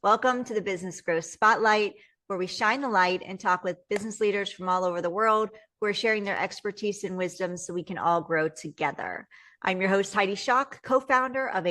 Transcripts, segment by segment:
Welcome to the Business Growth Spotlight, where we shine the light and talk with business leaders from all over the world who are sharing their expertise and wisdom so we can all grow together. I'm your host, Heidi Schalk, co-founder of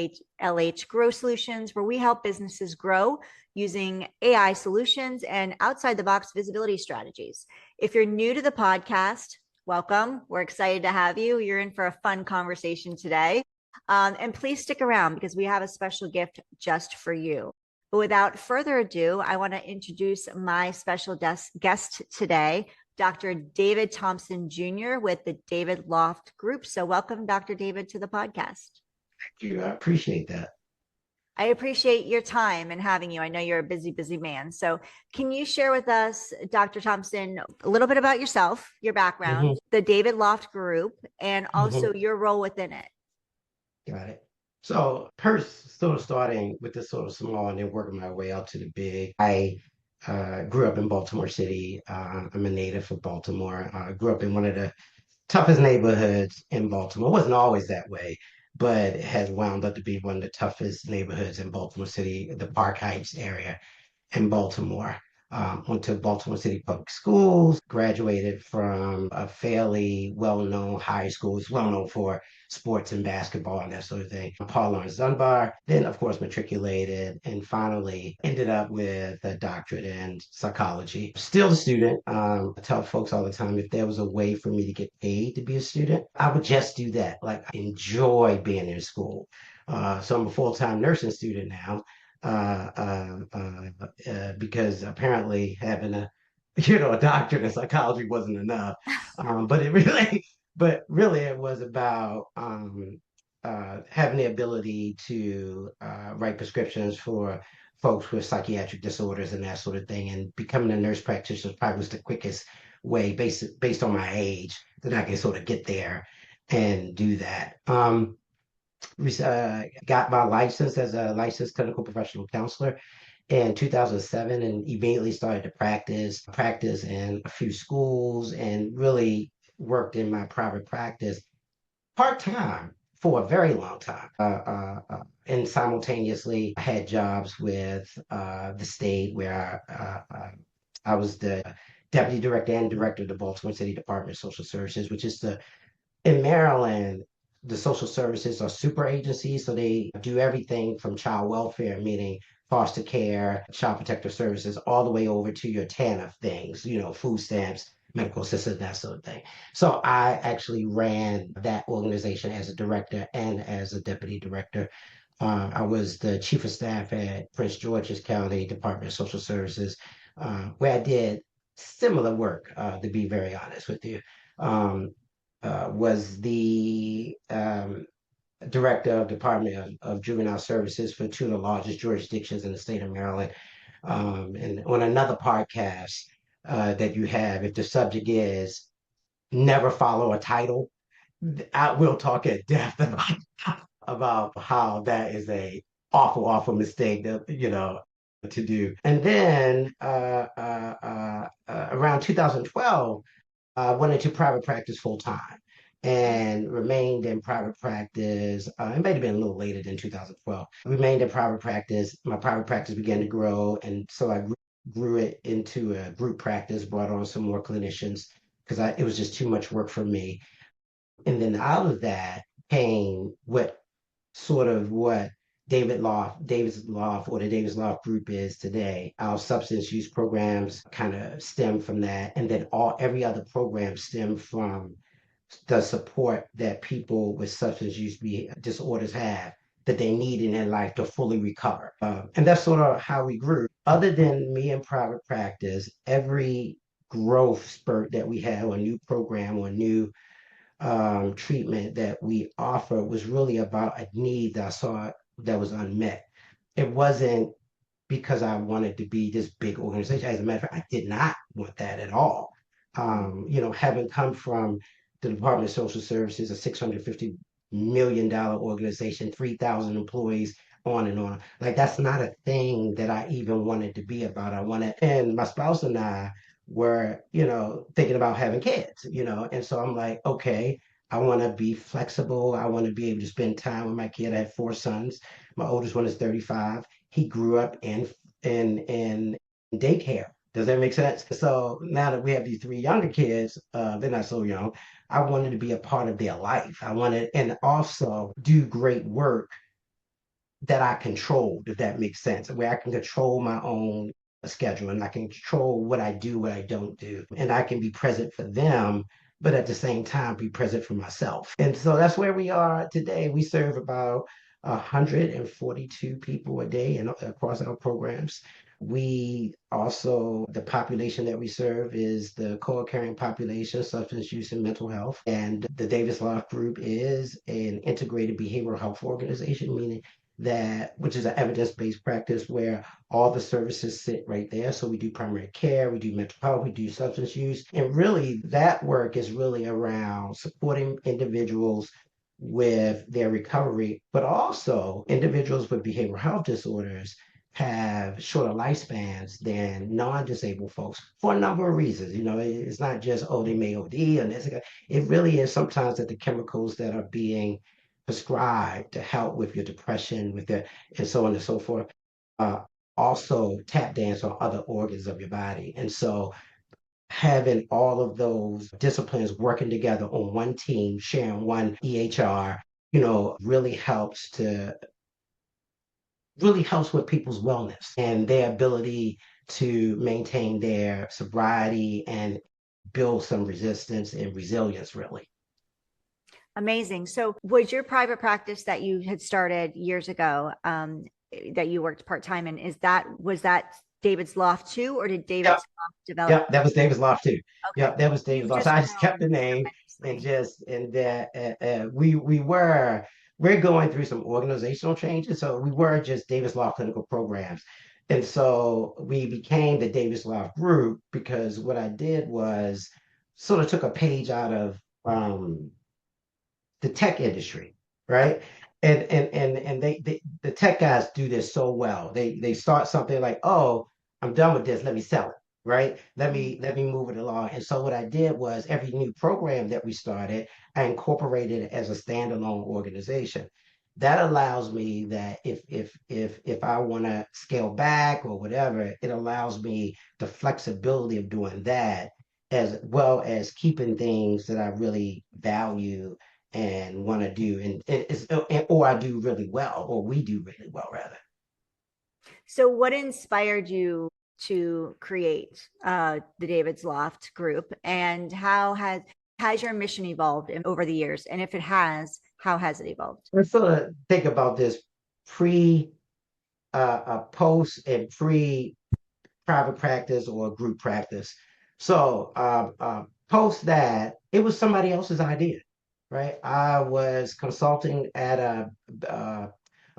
LH Grow Solutions, where we help businesses grow using AI solutions and outside-the-box visibility strategies. If you're new to the podcast, welcome. We're excited to have you. You're in for a fun conversation today. And please stick around because we have a special gift just for you. But without further ado, I want to introduce my special guest today, Dr. David Thompson Jr. with the David Loft Group. So welcome, Dr. David, to the podcast. Thank you. I appreciate that. I appreciate your time and having you. I know you're a busy, busy man. So can you share with us, Dr. Thompson, a little bit about yourself, your background, the David Loft Group, and also your role within it? Got it. So first, sort of starting with the sort of small and then working my way out to the big. I grew up in Baltimore City. I'm a native of Baltimore. I grew up in one of the toughest neighborhoods in Baltimore. It wasn't always that way, but it has wound up to be one of the toughest neighborhoods in Baltimore City, the Park Heights area in Baltimore. Went to Baltimore City Public Schools, graduated from a fairly well-known high school. It's well-known for sports and basketball and that sort of thing. Paul Laurence Dunbar, then of course matriculated and finally ended up with a doctorate in psychology. Still a student. I tell folks all the time, if there was a way for me to get paid to be a student, I would just do that. Like I enjoy being in school. So I'm a full-time nursing student now. Because apparently having a doctorate in psychology wasn't enough. But really it was about having the ability to write prescriptions for folks with psychiatric disorders and that sort of thing. And becoming a nurse practitioner probably was the quickest way, based on my age, that I can sort of get there and do that. Got my license as a licensed clinical professional counselor in 2007 and immediately started to practice in a few schools and really worked in my private practice part-time for a very long time. And simultaneously I had jobs with the state where I was the deputy director and director of the Baltimore City Department of Social Services, which is in Maryland, the social services are super agencies, so they do everything from child welfare, meaning foster care, child protective services, all the way over to your TANF things, food stamps, medical assistance, that sort of thing. So I actually ran that organization as a director and as a deputy director. I was the chief of staff at Prince George's County Department of Social Services, where I did similar work, to be very honest with you. Was the director of Department of Juvenile Services for two of the largest jurisdictions in the state of Maryland. And on another podcast that you have, if the subject is never follow a title, I will talk at depth about how that is a awful, awful mistake to do. And then around 2012, went into private practice full time and remained in private practice. It might have been a little later than 2012. Remained in private practice. My private practice began to grow. And so I grew it into a group practice, brought on some more clinicians because it was just too much work for me. And then out of that came what David's Loft or the David's Loft Group is today. Our substance use programs kind of stem from that, and then every other program stem from the support that people with substance use disorders have that they need in their life to fully recover. And that's sort of how we grew. Other than me in private practice, every growth spurt that we had, or a new program or new treatment that we offer was really about a need that I saw that was unmet. It wasn't because I wanted to be this big organization. As a matter of fact, I did not want that at all. Having come from the Department of Social Services, a $650 million organization, 3,000 employees, on and on. Like that's not a thing that I even wanted to be about. And my spouse and I were, thinking about having kids, and so I'm like, okay, I want to be flexible. I want to be able to spend time with my kid. I have four sons. My oldest one is 35. He grew up in in daycare. Does that make sense? So now that we have these three younger kids, they're not so young. I wanted to be a part of their life. I wanted, and also do great work that I controlled, if that makes sense, where I can control my own schedule and I can control what I do, what I don't do, and I can be present for them, but at the same time be present for myself. And so that's where we are today. We serve about 142 people a day and across our programs. We also, the population that we serve is the co-occurring population, substance use and mental health. And the Davis Loft Group is an integrated behavioral health organization, meaning that which is an evidence-based practice where all the services sit right there. So we do primary care, we do mental health, we do substance use, and really that work is really around supporting individuals with their recovery, but also individuals with behavioral health disorders have shorter lifespans than non-disabled folks for a number of reasons. It's not just, oh, they may OD and this. It really is sometimes that the chemicals that are being prescribed to help with your depression, and so on and so forth, uh, also tap dance on other organs of your body. And so having all of those disciplines working together on one team, sharing one EHR, really helps with people's wellness and their ability to maintain their sobriety and build some resistance and resilience, really. Amazing. So was your private practice that you had started years ago, that you worked part-time in, was that David's Loft too, or did David's Yep. Loft develop? Yep, that was David's Loft too. Okay. Yep, that was You've David's Loft. So just I just kept grown the name and tremendously. we're going through some organizational changes. So we were just Davis Loft Clinical Programs. And so we became the Davis Loft Group because what I did was sort of took a page out of the tech industry, right? And the tech guys do this so well. They start something like, oh, I'm done with this. Let me sell it, right? Let me move it along. And so what I did was every new program that we started, I incorporated it as a standalone organization. That allows me that if I want to scale back or whatever, it allows me the flexibility of doing that as well as keeping things that I really value and want to do, or I do really well, or we do really well, rather. So what inspired you to create the David's Loft group, and how has your mission evolved over the years? And if it has, how has it evolved? Let's sort of think about this pre, post, and pre private practice or group practice. So post that, it was somebody else's idea, right? I was consulting at a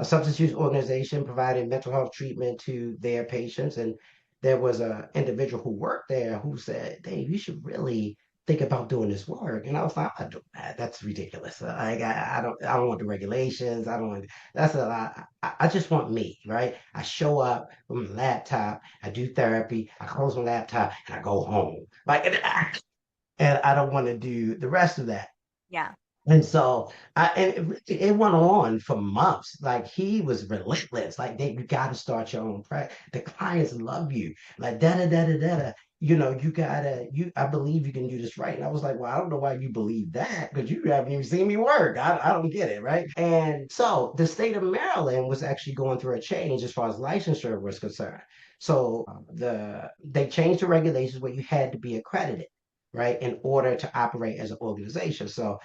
substance use organization providing mental health treatment to their patients, and there was an individual who worked there who said, "Dave, you should really think about doing this work." And I was like, "I'm not doing that. That's ridiculous. I don't want the regulations. I don't want. That's a lot. I just want me, right? I show up with my laptop, I do therapy, I close my laptop, and I go home. Like, and I don't want to do the rest of that." Yeah. And so it went on for months. Like he was relentless. Like you got to start your own practice. The clients love you. Like da da da da da. Da. You gotta. I believe you can do this right. And I was like, well, I don't know why you believe that because you haven't even seen me work. I don't get it, right? And so the state of Maryland was actually going through a change as far as licensure was concerned. So they changed the regulations where you had to be accredited, right, in order to operate as an organization. So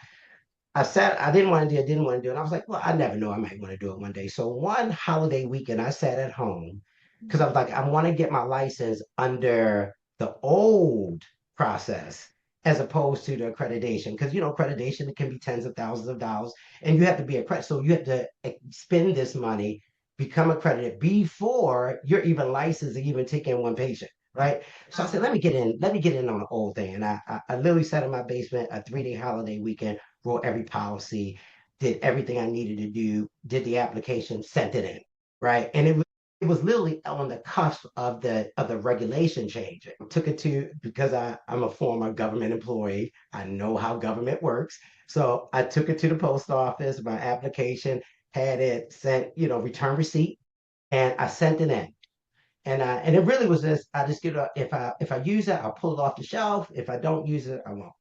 I didn't want to do it, didn't want to do it. And I was like, well, I never know. I might want to do it one day. So one holiday weekend, I sat at home because I was like, I want to get my license under the old process as opposed to the accreditation. Because, accreditation, it can be tens of thousands of dollars and you have to be accredited. So you have to spend this money, become accredited before you're even licensed to even take in one patient. Right. So I said, let me get in on the old thing. And I literally sat in my basement a 3-day holiday weekend, wrote every policy, did everything I needed to do, did the application, sent it in, right? And it was literally on the cusp of the regulation change. I took it to because I'm a former government employee. I know how government works. So I took it to the post office, my application, had it sent, return receipt, and I sent it in. And it really was just, I just get a, if I use it, I'll pull it off the shelf. If I don't use it, I won't.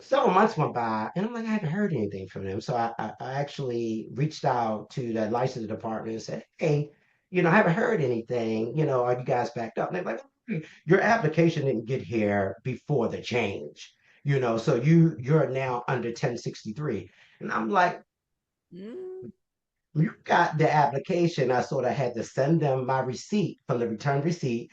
Several months went by, and I'm like, I haven't heard anything from them. So I actually reached out to the licensing department and said, hey, I haven't heard anything. Are you guys backed up? And they're like, your application didn't get here before the change. So you're now under 1063. And I'm like, Mm. you got the application. I sort of had to send them my receipt from the return receipt,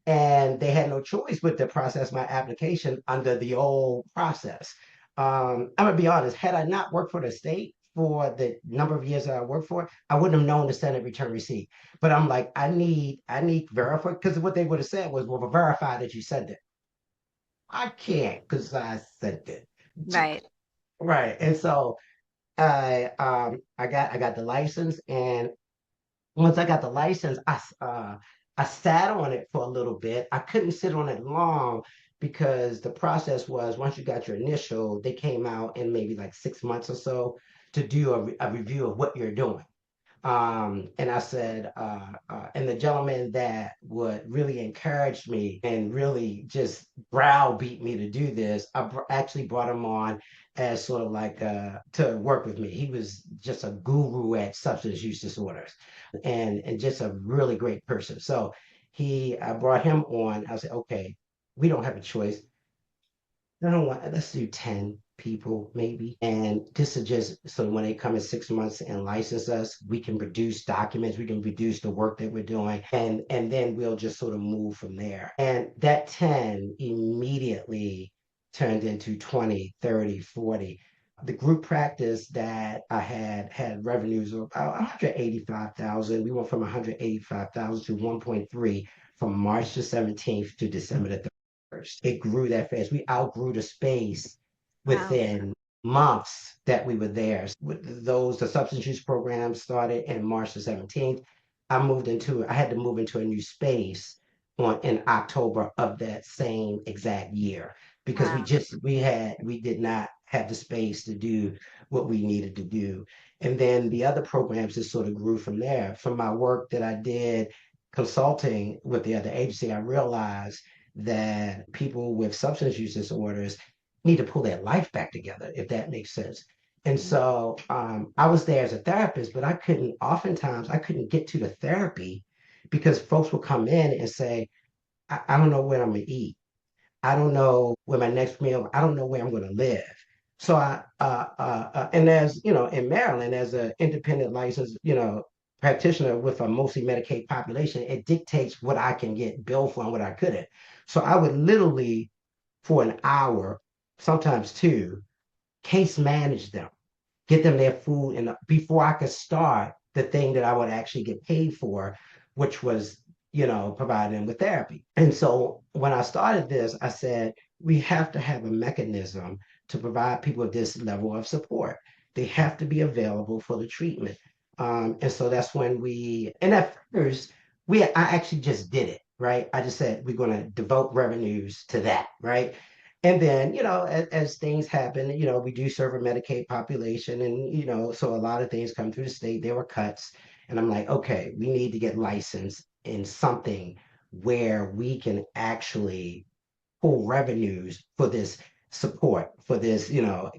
and they had no choice but to process my application under the old process. I'm gonna be honest, had I not worked for the state for the number of years that I worked for, I wouldn't have known to send a return receipt. But I'm like, I need verify, because what they would have said was, well, verify that you sent it. I can't because I sent it. Right. Right. And so I got the license, and once I got the license, I sat on it for a little bit. I couldn't sit on it long because the process was, once you got your initial, they came out in maybe like 6 months or so to do a review of what you're doing. And I said, and the gentleman that would really encourage me and really just browbeat me to do this, actually brought him on as sort of like to work with me. He was just a guru at substance use disorders, and just a really great person. So I brought him on. I said, okay, we don't have a choice. I don't want, let's do 10 people maybe. And this is just so when they come in 6 months and license us, we can produce documents, we can produce the work that we're doing, and then we'll just sort of move from there. And that 10 immediately turned into 20, 30, 40. The group practice that I had revenues of about 185,000. We went from 185,000 to 1.3 from March the 17th to December the 1st. It grew that fast. We outgrew the space Wow. within months that we were there. With the substance use program started in March the 17th. I had to move into a new space in October of that same exact year, because Wow. we did not have the space to do what we needed to do. And then the other programs just sort of grew from there. From my work that I did consulting with the other agency, I realized that people with substance use disorders need to pull their life back together, if that makes sense. And Mm. so I was there as a therapist, but oftentimes, I couldn't get to the therapy because folks would come in and say, I don't know what I'm going to eat. I don't know where my next meal, I don't know where I'm going to live. So and as you know, in Maryland, as an independent licensed, practitioner with a mostly Medicaid population, it dictates what I can get billed for and what I couldn't. So I would literally, for an hour, sometimes two, case manage them, get them their food, and before I could start the thing that I would actually get paid for, which was, providing them with therapy. And so when I started this, I said, we have to have a mechanism to provide people with this level of support. They have to be available for the treatment. And so that's when and at first, I actually just did it, right? I just said, we're going to devote revenues to that, right? And then, as things happen, we do serve a Medicaid population, and, so a lot of things come through the state. There were cuts. And I'm like, okay, we need to get licensed in something where we can actually pull revenues for this support, for this,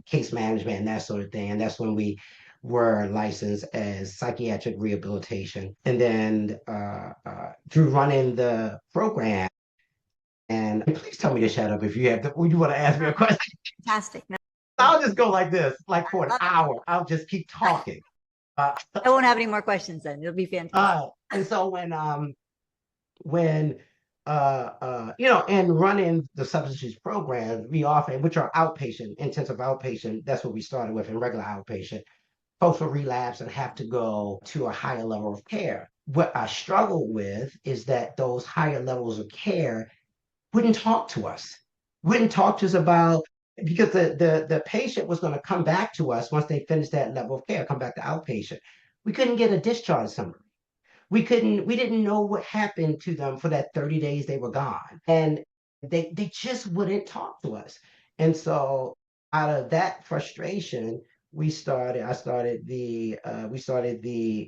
case management and that sort of thing. And that's when we were licensed as psychiatric rehabilitation. And then through running the program, and please tell me to shut up if you want to ask me a question. Fantastic. No, I'll just go like this, like for I an love hour. I'll just keep it. talking. Uh, I won't have any more questions then. It'll be fantastic. and so when and running the substance use programs, we often, which are outpatient, intensive outpatient, that's what we started with, in regular outpatient, folks will relapse and have to go to a higher level of care. What I struggle with is that those higher levels of care wouldn't talk to us, wouldn't talk to us about, because the patient was going to come back to us once they finished that level of care, come back to outpatient. We couldn't get a discharge summary. We didn't know what happened to them for that 30 days they were gone. And they just wouldn't talk to us. And so out of that frustration, we started the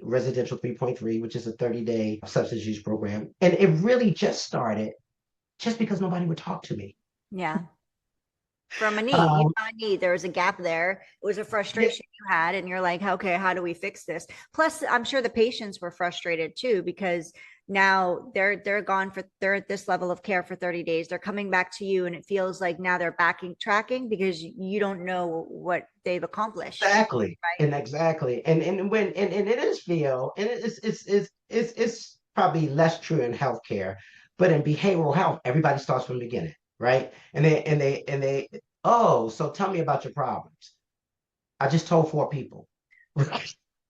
residential 3.3, which is a 30-day substance use program. And it really just started just because nobody would talk to me. Yeah. From a need. You Um, saw a need. There was a gap there. It was a yeah, frustration you had, and you're like, okay, how do we fix this? Plus, I'm sure the patients were frustrated too because now they're gone for they're at this level of care for 30 days. They're coming back to you, and it feels like now they're backing tracking because you don't know what they've accomplished. exactly. Right. And exactly. And it is feel, and it's probably less true in healthcare, but in behavioral health, everybody starts from the beginning, right? And they, oh, so tell me about your problems. I just told four people.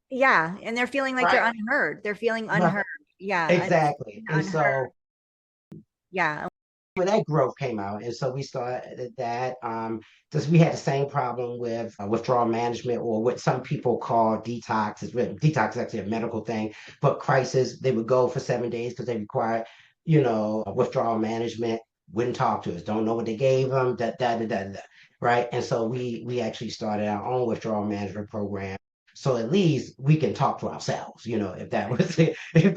Yeah. And they're feeling like they're Right? unheard. They're feeling Right. unheard. Yeah. Exactly. And Unheard. so Yeah. when that growth came out, and so we started that, just we had the same problem with withdrawal management, or what some people call detox. Detox is actually a medical thing, but crisis, they would go for 7 days because they required, withdrawal management, wouldn't talk to us, don't know what they gave them, da, right? And so we actually started our own withdrawal management program. So at least we can talk to ourselves, if that was it, if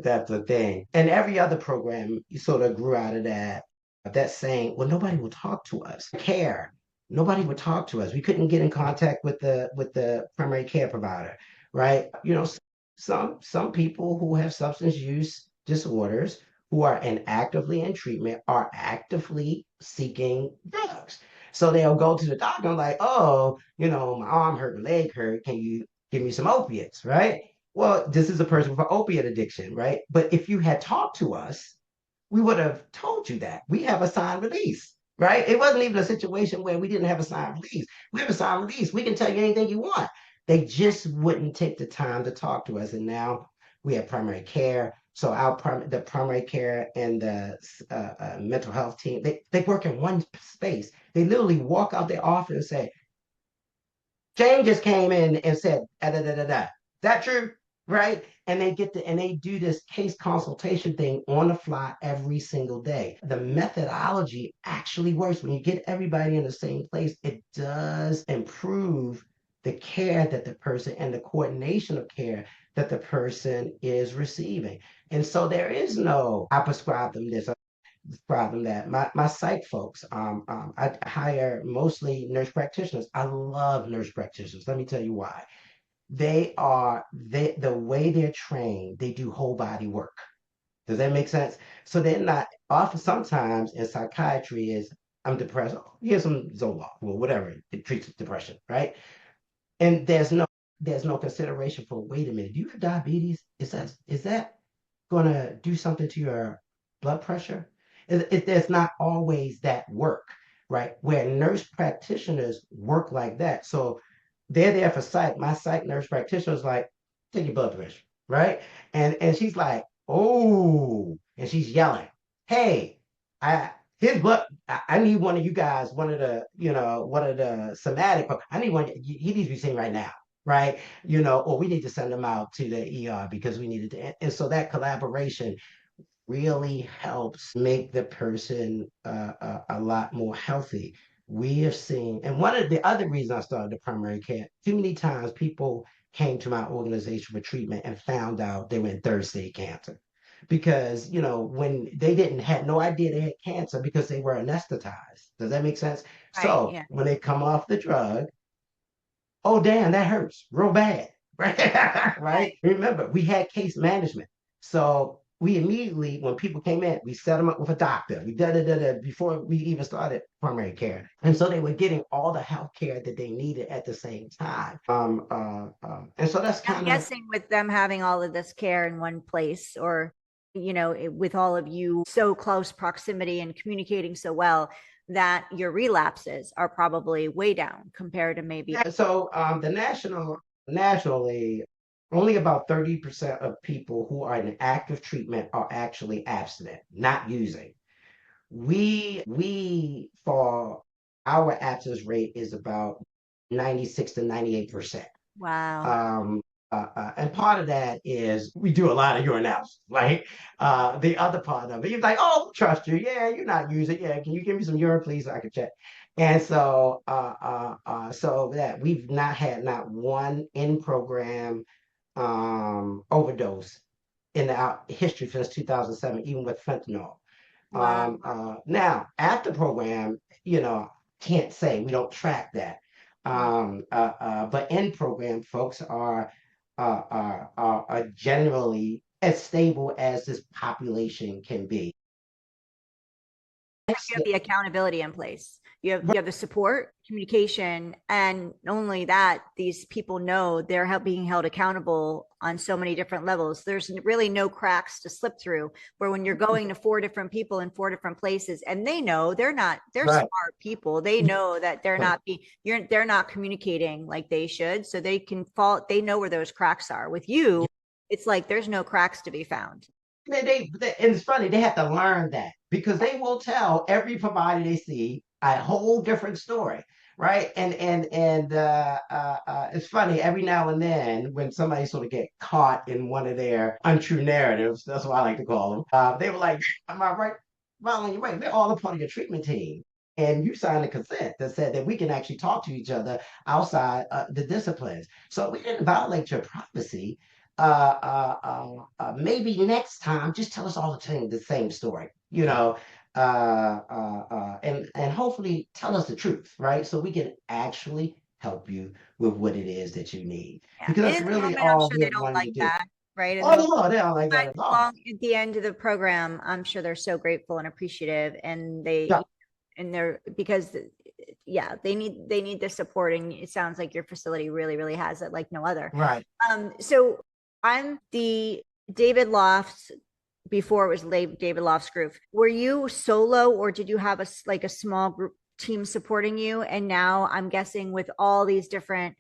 that's the thing. And every other program sort of grew out of that saying, well, nobody will talk to us. Care. Nobody would talk to us. We couldn't get in contact with the primary care provider, right? Some people who have substance use disorders who are actively in treatment are actively seeking drugs. So they'll go to the doctor and like, oh, my arm hurt, my leg hurt. Can you give me some opiates, right? Well, this is a person with an opiate addiction, right? But if you had talked to us, we would have told you that. We have a signed release, right? It wasn't even a situation where we didn't have a signed release. We have a signed release. We can tell you anything you want. They just wouldn't take the time to talk to us. And now we have primary care. So the primary care and the mental health team, they work in one space. They literally walk out their office and say, Jane just came in and said, da da da da da. Is that true? Right? And they do this case consultation thing on the fly every single day. The methodology actually works when you get everybody in the same place. It does improve the care that the person and the coordination of care that the person is receiving. And so there is no, I prescribe them this, problem that my psych folks, I hire mostly nurse practitioners. I love nurse practitioners. Let me tell you why. The way they're trained, they do whole body work. Does that make sense? So they're not often, sometimes in psychiatry is, I'm depressed. Oh, here's some Zoloft or whatever. It treats depression, right? And there's no consideration for, wait a minute, do you have diabetes? Is that gonna do something to your blood pressure? There's not always that work, right? Where nurse practitioners work like that. So they're there for psych. My psych nurse practitioner is like, take your blood pressure, right? And she's like, oh, and she's yelling, hey, I his blood, I need one of you guys, one of the somatic, I need one, he needs to be seen right now, right? Or we need to send them out to the ER because we needed to. And so that collaboration really helps make the person a lot more healthy. We have seen, and one of the other reasons I started the primary care, too many times people came to my organization for treatment and found out they were in third stage cancer. Because, when they didn't had no idea they had cancer because they were anesthetized. Does that make sense? Right. So Yeah. when they come off the drug, oh damn, that hurts real bad, right? Right. Right. Remember, we had case management, so we immediately, when people came in, we set them up with a doctor. We da before we even started primary care, and so they were getting all the health care that they needed at the same time. And so that's I'm kind of. guessing with them having all of this care in one place, or with all of you so close proximity and communicating so well, that your relapses are probably way down compared to maybe. So nationally, only about 30% of people who are in active treatment are actually abstinent, not using. We for our absence rate is about 96 to 98%. Wow. Um, and part of that is we do a lot of urinalysis, right? The other part of it, you're like, oh, trust you. Yeah, you're not using. Yeah, can you give me some urine, please? So I can check. And so that we've not had not one in program overdose in our history since 2007, even with fentanyl. Wow. Now, after program, can't say we don't track that. But in program, folks are generally as stable as this population can be. You have the accountability in place. You have the support, communication, and not only that, these people know they're being held accountable on so many different levels. There's really no cracks to slip through. Where when you're going to four different people in four different places, and they know they're Right. smart people. They know that they're not communicating like they should, so they can fall. They know where those cracks are. With you, it's like there's no cracks to be found. And it's funny, they have to learn that because they will tell every provider they see a whole different story, right? And it's funny every now and then when somebody sort of get caught in one of their untrue narratives. That's what I like to call them. They were like, "Am I right? Marlon, you're right. We're all a part of your treatment team." And you signed a consent that said that we can actually talk to each other outside the disciplines. So we didn't violate your privacy. Maybe next time, just tell us all the same story, and hopefully tell us the truth, right? So we can actually help you with what it is that you need, Yeah. because And that's in the really moment, I'm all sure they we're don't wanting like to do. that, right? In the Oh moment, no, they don't like that but at all. long at the end of the program, I'm sure they're so grateful and appreciative, and Yeah, they're because yeah, they need the support, and it sounds like your facility really has it like no other. right. So I'm the David Loft before it was David Loft's group. Were you solo, or did you have like a small group team supporting you? And now I'm guessing with all these different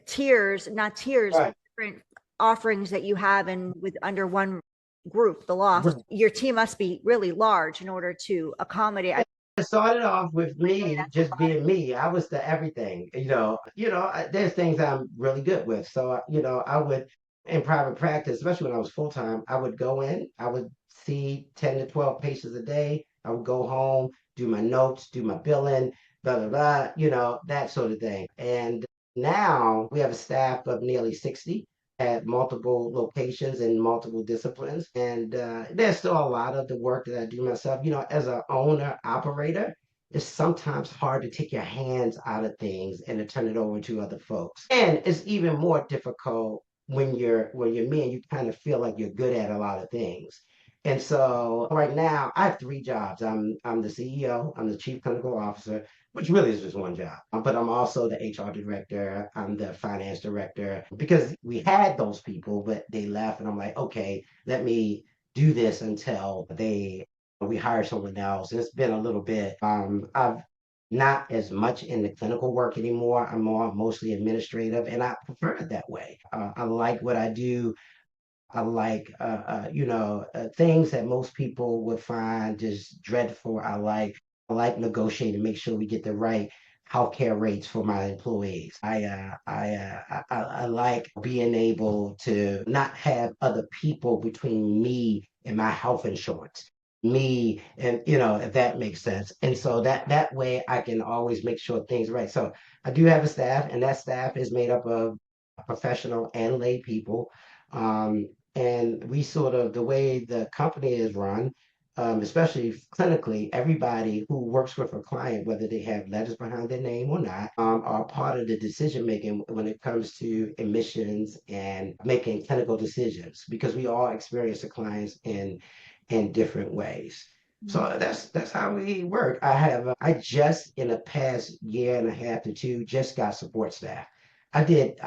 tiers, not tiers, but Right. different offerings that you have and with under one group, the Loft, Right. your team must be really large in order to accommodate. It started off with Really, me that's a just lot. being me. I was the everything, there's things I'm really good with. So, I would, in private practice, especially when I was full time, I would go in, I would see 10 to 12 patients a day. I would go home, do my notes, do my billing, blah, blah, blah, that sort of thing. And now we have a staff of nearly 60 at multiple locations and multiple disciplines. And there's still a lot of the work that I do myself. As an owner operator, it's sometimes hard to take your hands out of things and to turn it over to other folks. And it's even more difficult when you're me and you kind of feel like you're good at a lot of things. And so right now I have three jobs. I'm the CEO, I'm the chief clinical officer, which really is just one job. But I'm also the HR director, I'm the finance director, because we had those people, but they left, and I'm like, okay, let me do this until we hire someone else. And it's been a little bit. I've not as much in the clinical work anymore. I'm mostly administrative, and I prefer it that way. I like what I do. I like, things that most people would find just dreadful. I like negotiating, make sure we get the right healthcare rates for my employees. I like being able to not have other people between me and my health insurance. Me and if that makes sense. And so that way I can always make sure things are right. So I do have a staff, and that staff is made up of professional and lay people. Um, and we sort of, the way the company is run, especially clinically, everybody who works with a client, whether they have letters behind their name or not, are part of the decision making when it comes to admissions and making clinical decisions, because we all experience the clients in different ways. So that's how we work. I just in the past year and a half to two just got support staff. I didn't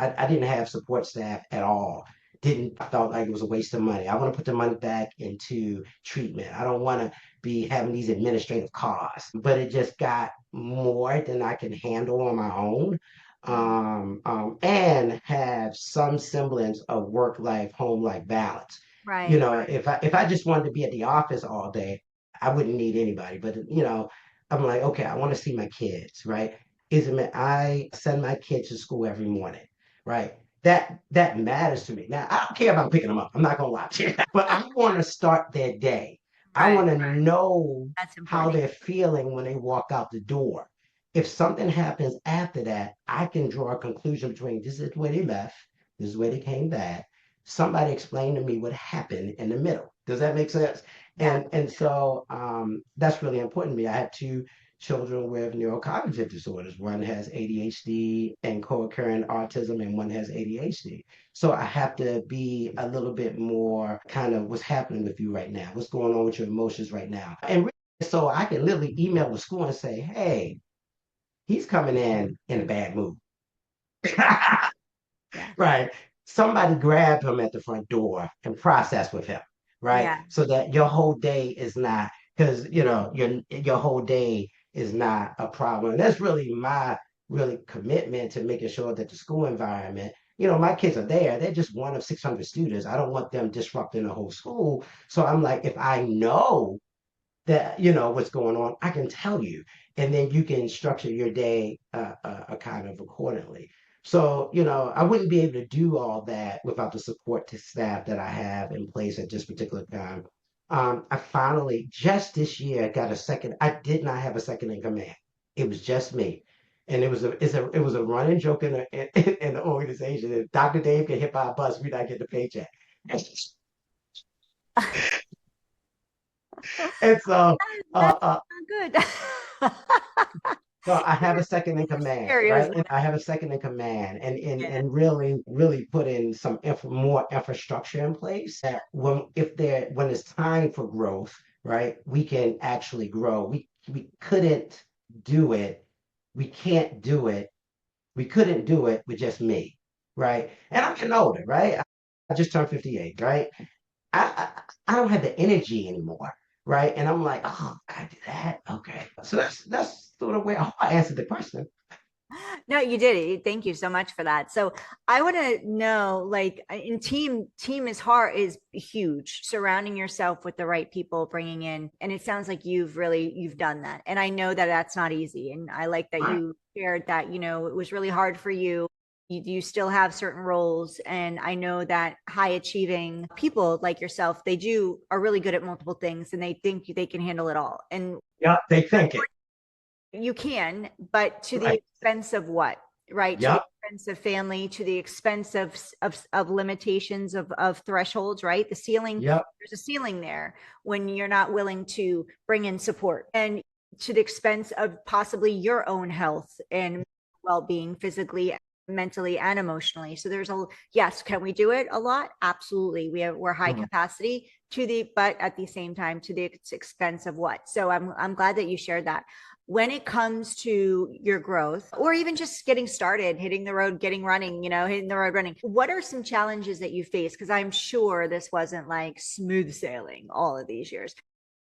have support staff at all. Didn't I felt like it was a waste of money. I want to put the money back into treatment. I don't want to be having these administrative costs, but it just got more than I can handle on my own. And have some semblance of work life, home life balance. Right. If I just wanted to be at the office all day, I wouldn't need anybody. But I'm like, okay, I want to see my kids, right? I send my kids to school every morning, right? That matters to me. Now, I don't care about picking them up. I'm not gonna lie to you, but I want to start their day. I Right. want to know That's how important. they're feeling when they walk out the door. if something happens after that, I can draw a conclusion between this is where they left, this is where they came back. Somebody explain to me what happened in the middle. Does that make sense? Yeah. And so that's really important to me. I had two children with neurocognitive disorders. One has ADHD and co-occurring autism, and one has ADHD. So I have to be a little bit more kind of what's happening with you right now, what's going on with your emotions right now. And really, so I can literally email the school and say, hey, he's coming in a bad mood. Yeah. Right. Somebody grab him at the front door and process with him, right? Yeah. So that your whole day is not, because your whole day is not a problem. And that's really my really commitment to making sure that the school environment, my kids are there. They're just one of 600 students. I don't want them disrupting the whole school. So I'm like, if I know that what's going on, I can tell you, and then you can structure your day kind of accordingly. So I wouldn't be able to do all that without the support to staff that I have in place at this particular time. I finally just this year got a second. I did not have a second in command. It was just me. And it was a running joke in the organization. If Dr. Dave get hit by a bus, we not get the paycheck. And so uh, That's uh, not good. So I have a second in command, Scenarios right? with And I have a second in command, and it. and really, really put in some more infrastructure in place that when it's time for growth, right, we can actually grow. We couldn't do it. We can't do it. We couldn't do it with just me, right? And I'm getting older, right? I just turned 58, right? I, I don't have the energy anymore, right? And I'm like, oh, I do that. Okay, so that's sort of where I hope I answered the question. No, you did it. Thank you so much for that. So I want to know, like, in team is hard, is huge. Surrounding yourself with the right people, bringing in, and it sounds like you've done that. And I know that that's not easy. And I like that Right. you shared that, it was really hard for you. You still have certain roles. And I know that high achieving people like yourself, are really good at multiple things and they think they can handle it all. And Yeah, they think it. you can, but to the Right. expense of what? Right? To the Yep. expense of family, to the expense of limitations of thresholds, right? The ceiling, Yep. there's a ceiling there when you're not willing to bring in support. And to the expense of possibly your own health and well-being physically, mentally, and emotionally. So there's yes, can we do it a lot? Absolutely. We're high Mhm. capacity but at the same time to the expense of what? So I'm glad that you shared that. When it comes to your growth or even just getting started, hitting the road, getting running, hitting the road running, what are some challenges that you face? Because I'm sure this wasn't like smooth sailing all of these years,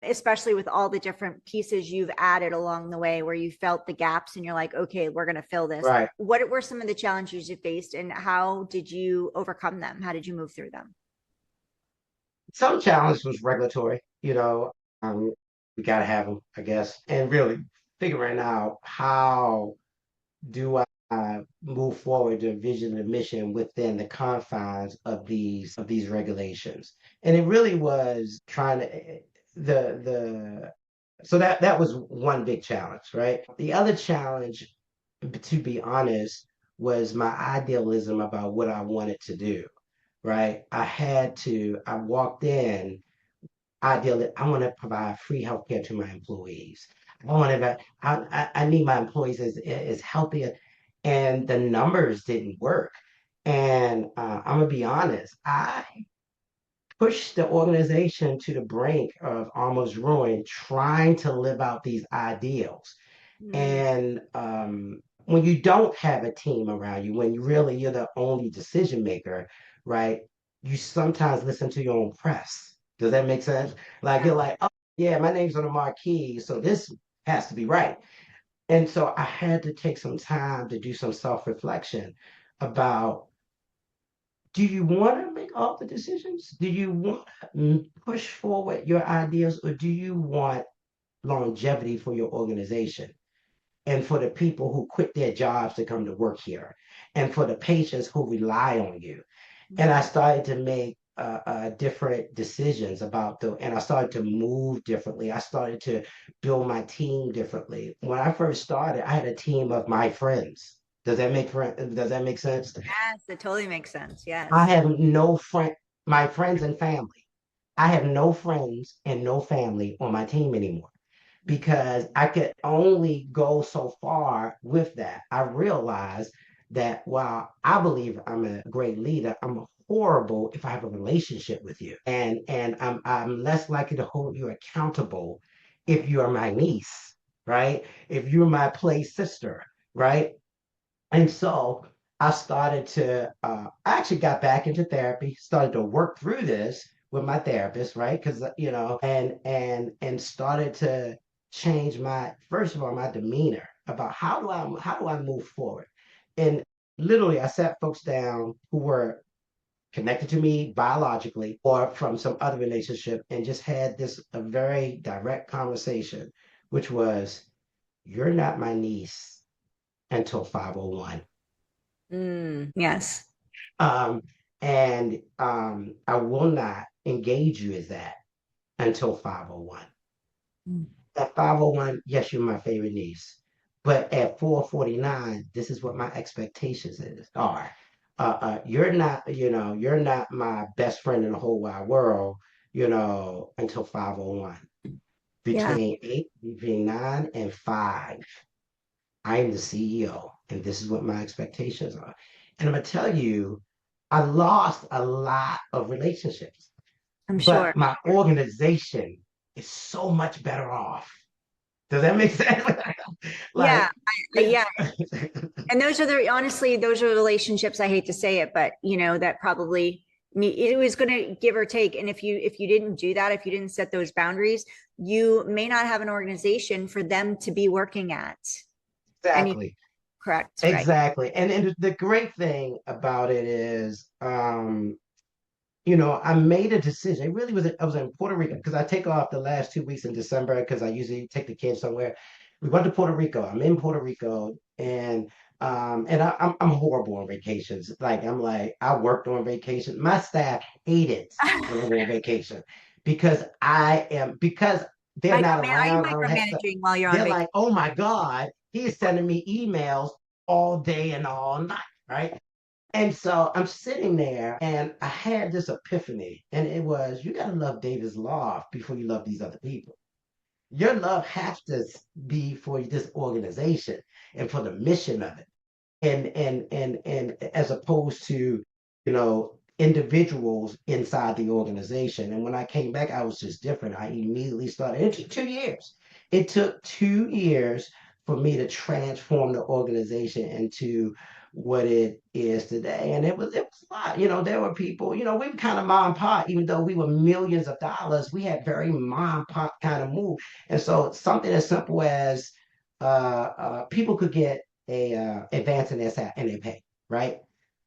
especially with all the different pieces you've added along the way where you felt the gaps and you're like, okay, we're going to fill this. Right. What were some of the challenges you faced and how did you overcome them? How did you move through them? Some challenge was regulatory, we gotta have them, I guess, and really figuring out how do I move forward the vision and mission within the confines of these regulations. And it really was trying to the so that was one big challenge, right? The other challenge, to be honest, was my idealism about what I wanted to do, right? I walked in ideally, I want to provide free healthcare to my employees. I need my employees as healthy, and the numbers didn't work. And I'm gonna be honest, I pushed the organization to the brink of almost ruin, trying to live out these ideals. Mm, And when you don't have a team around you, when you're the only decision maker, right? You sometimes listen to your own press. Does that make sense? Like yeah. you're like, oh yeah, my name's on the marquee, so this has to be right. And so I had to take some time to do some self-reflection about, do you want to make all the decisions? Do you want to push forward your ideas, or do you want longevity for your organization? And for the people who quit their jobs to come to work here, and for the patients who rely on you. And I Mm, started to make different decisions and I started to move differently. I started to build my team differently. When I first started, I had a team of my friends. Does that make sense? Yes, it totally makes sense. I Yes. have no friend, my friends and family. I have no friends and no family on my team anymore because I could only go so far with that. I realized that while I believe I'm a great leader, I'm horrible if I have a relationship with you. And I'm less likely to hold you accountable if you are my niece, right? If you're my play sister, right? And so I started to, I actually got back into therapy, started to work through this with my therapist, right? Because, and started to change first of all, my demeanor about how do I move forward? And literally, I sat folks down who were connected to me biologically or from some other relationship and just had a very direct conversation, which was, you're not my niece until 501. Yes. Um, I will not engage you as that until 501. Mm. At 501, yes, you're my favorite niece. But at 449, this is what my expectations are. You're not my best friend in the whole wide world, until 501. Yeah. Between 9 and 5, I am the CEO, and this is what my expectations are. And I'm gonna tell you, I lost a lot of relationships, I'm sure. but my organization is so much better off. Does that make sense? Yeah. Like, Yeah. And those are relationships. I hate to say it, but that probably it was going to give or take. And if you didn't do that, if you didn't set those boundaries, you may not have an organization for them to be working at. And exactly. correct, right? Exactly. And the great thing about it is, I made a decision. It really I was in Puerto Rico because I take off the last 2 weeks in December because I usually take the kids somewhere. We went to Puerto Rico. I'm in Puerto Rico, and I'm horrible on vacations. I worked on vacation. My staff hate it when I'm on vacation because they're I know, not man. Are you around. I don't have stuff. micromanaging while you're on They're vacation? like, oh my God, he's sending me emails all day and all night, right? And so I'm sitting there and I had this epiphany, and it was, you got to love David's Loft before you love these other people. Your love has to be for this organization and for the mission of it. And as opposed to, individuals inside the organization. And when I came back, I was just different. I immediately started. It took 2 years. It took 2 years for me to transform the organization into what it is today. And it was a lot. There were people, we were kind of mom and pop, even though we were millions of dollars, we had very mom and pop kind of move. And so something as simple as people could get a advance in and they pay, right?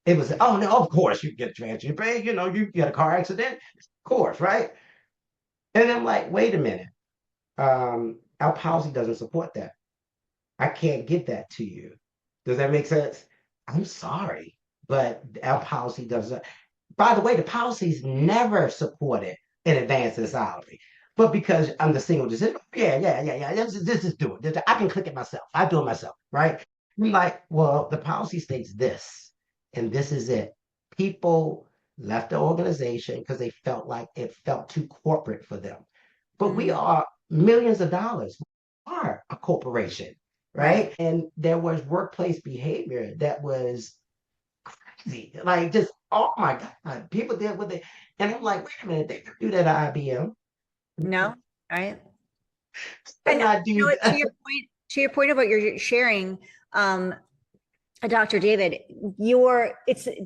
It was, oh no, of course you get a advance, you pay, you get a car accident, of course, right? And I'm like, wait a minute, our policy doesn't support that. I can't get that to you. Does that make sense? I'm sorry, but our policy doesn't. By the way, the policies never supported an advance in salary. But because I'm the single decision, yeah. This is doing. I can click it myself. I do it myself, right? I'm like, well, the policy states this, and this is it. People left the organization because they felt like it felt too corporate for them. But we Mm, are millions of dollars. We are a corporation, right. right? And there was workplace behavior that was crazy. Like just, oh my God, people did what they, and I'm like, wait a minute, they could do that at IBM. No, right. But And not do to that. your point about your sharing, um, Dr. David,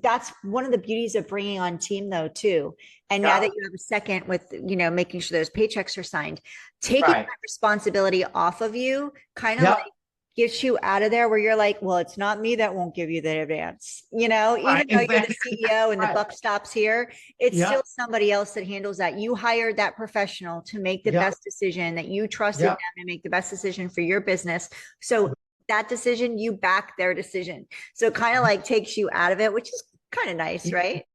that's one of the beauties of bringing on team though too. And now that Yeah, you have a second with, making sure those paychecks are signed, taking right. that responsibility off of you kind of like Yep. gets you out of there where you're like, well, it's not me that won't give you the advance. Right. Even though you're the Exactly. CEO and the Right. buck stops here, it's still Yep. somebody else that handles that. You hired that professional to make the Yep. best decision, that you trusted them Yep. to make the best decision for your business. So that decision, you back their decision. So it kind of like takes you out of it, which is kind of nice, right?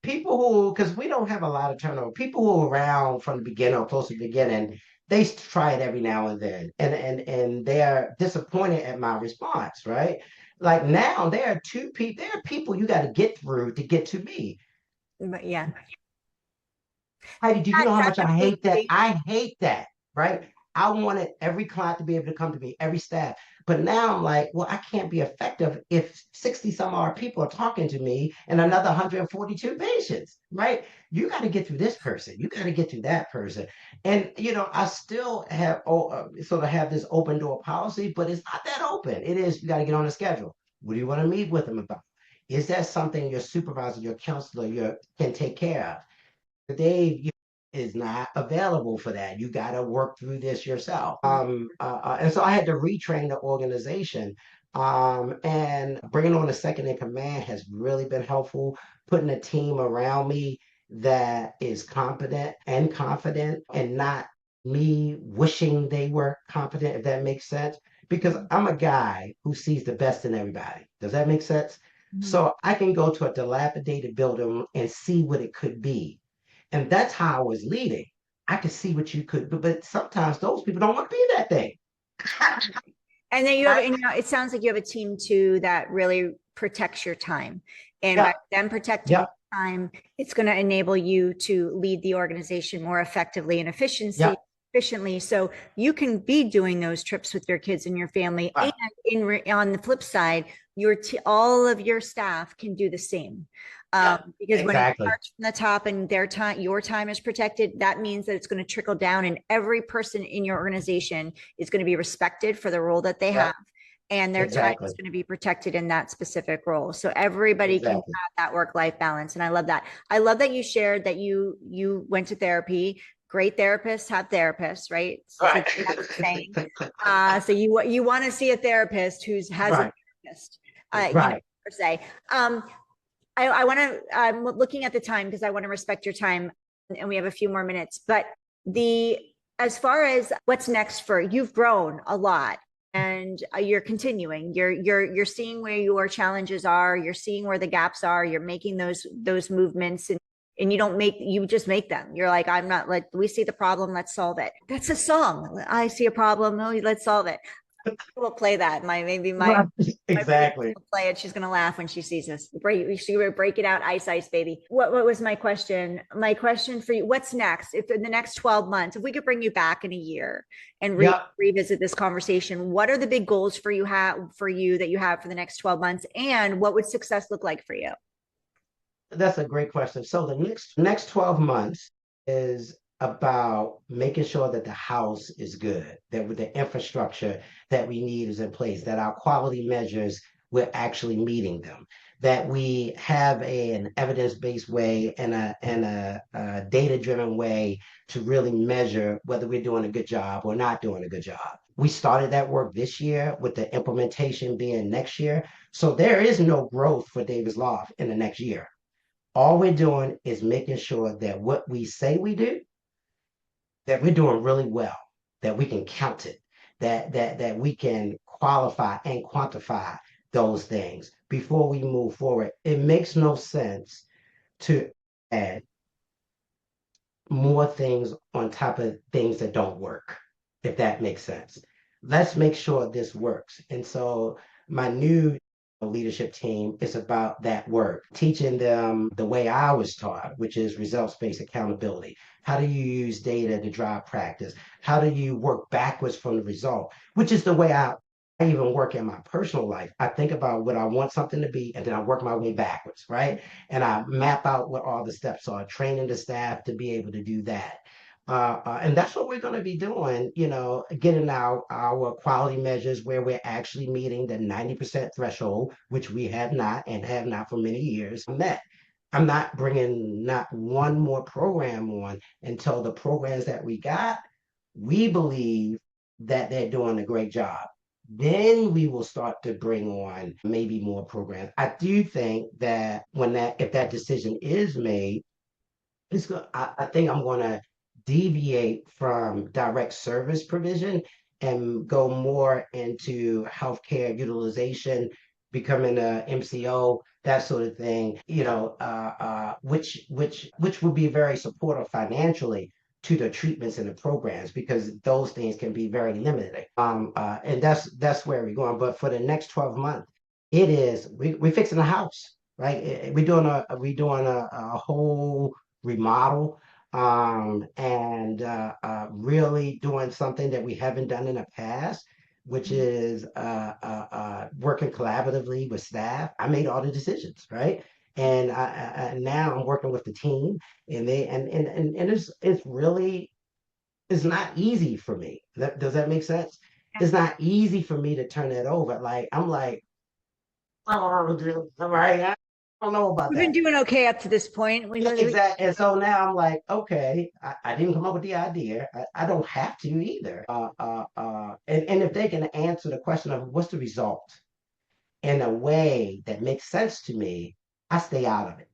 people who, because we don't have a lot of turnover, people who are around from the beginning or close to the beginning, they try it every now and then, and they are disappointed at my response, right? Like now, there are people you got to get through to get to me. But yeah, Heidi, do you know how that's much I hate that? absolutely. I hate that, right? I wanted every client to be able to come to me, every staff. But now I'm like, well, I can't be effective if 60 some odd people are talking to me and another 142 patients, right? You got to get through this person. You got to get through that person. And, I still have sort of have this open door policy, but it's not that open. It is, you got to get on the schedule. What do you want to meet with them about? Is that something your supervisor, your counselor, can take care of? Dave is not available for that. You got to work through this yourself. And so I had to retrain the organization. And bringing on a second in command has really been helpful. Putting a team around me that is competent and confident, and not me wishing they were competent, if that makes sense. Because I'm a guy who sees the best in everybody. Does that make sense? Mhm. So I can go to a dilapidated building and see what it could be, and that's how I was leading. I could see what you could, but sometimes those people don't want to be that thing. And then Right? it sounds like you have a team too that really protects your time. And by Yep. them protecting Yep. your time, it's going to enable you to lead the organization more effectively and Yep. efficiently. So you can be doing those trips with your kids and your family. And Right. on the flip side, all of your staff can do the same. Yep. Because when it Exactly. starts from the top and your time is protected, that means that it's going to trickle down, and every person in your organization is going to be respected for the role that they have, Yep. and their time is Exactly. going to be protected in that specific role. So everybody can have Exactly. that work-life balance. And I love that. I love that you shared that you went to therapy. Great therapists have therapists, right? So Right. that's the saying. So you want to see a therapist who has a Right. therapist, Right. per se. I want to, I'm looking at the time because I want to respect your time, and we have a few more minutes, but as far as what's next you've grown a lot, and you're continuing, you're seeing where your challenges are, you're seeing where the gaps are, you're making those movements, and you just make them. You're like, I'm not like, we see the problem, let's solve it. That's a song. I see a problem, oh, let's solve it. We'll play that. My Right. baby Exactly. will play it. She's gonna laugh when she sees us. She would break it out, ice, baby. What was my question? My question for you: what's next? If in the next 12 months, if we could bring you back in a year and Yep. revisit this conversation, what are the big goals for you that you have for the next 12 months, and what would success look like for you? That's a great question. So the next 12 months is about making sure that the house is good, that with the infrastructure that we need is in place, that our quality measures, we're actually meeting them, that we have an evidence-based way and a data-driven way to really measure whether we're doing a good job or not doing a good job. We started that work this year with the implementation being next year. So there is no growth for Davis Loft in the next year. All we're doing is making sure that what we say we do, that we're doing really well, that we can count it, that we can qualify and quantify those things before we move forward. It makes no sense to add more things on top of things that don't work, if that makes sense. Let's make sure this works. And so my new leadership team is about that work, teaching them the way I was taught, which is results-based accountability. How do you use data to drive practice? How do you work backwards from the result? Which is the way I even work in my personal life. I think about what I want something to be, and then I work my way backwards, right? And I map out what all the steps are, training the staff to be able to do that. And that's what we're going to be doing, getting our quality measures where we're actually meeting the 90% threshold, which we have not and have not for many years met. I'm not bringing not one more program on until the programs that we got, we believe that they're doing a great job. Then we will start to bring on maybe more programs. I do think that if that decision is made, I think I'm going to deviate from direct service provision and go more into healthcare utilization becoming a MCO, that sort of thing, which would be very supportive financially to the treatments and the programs because those things can be very limiting. And that's where we're going. But for the next 12 months, we're fixing a house, right? We're doing a whole remodel, and really doing something that we haven't done in the past, which is working collaboratively with staff. I made all the decisions, right? And now I'm working with the team, and it's not easy for me. Does that make sense? It's not easy for me to turn that over. Like I'm like, oh, all right, I don't know about We've been that. doing okay up to this point. Exactly. And so now I'm like, okay, I didn't come up with the idea. I don't have to either. And if they can answer the question of what's the result in a way that makes sense to me, I stay out of it,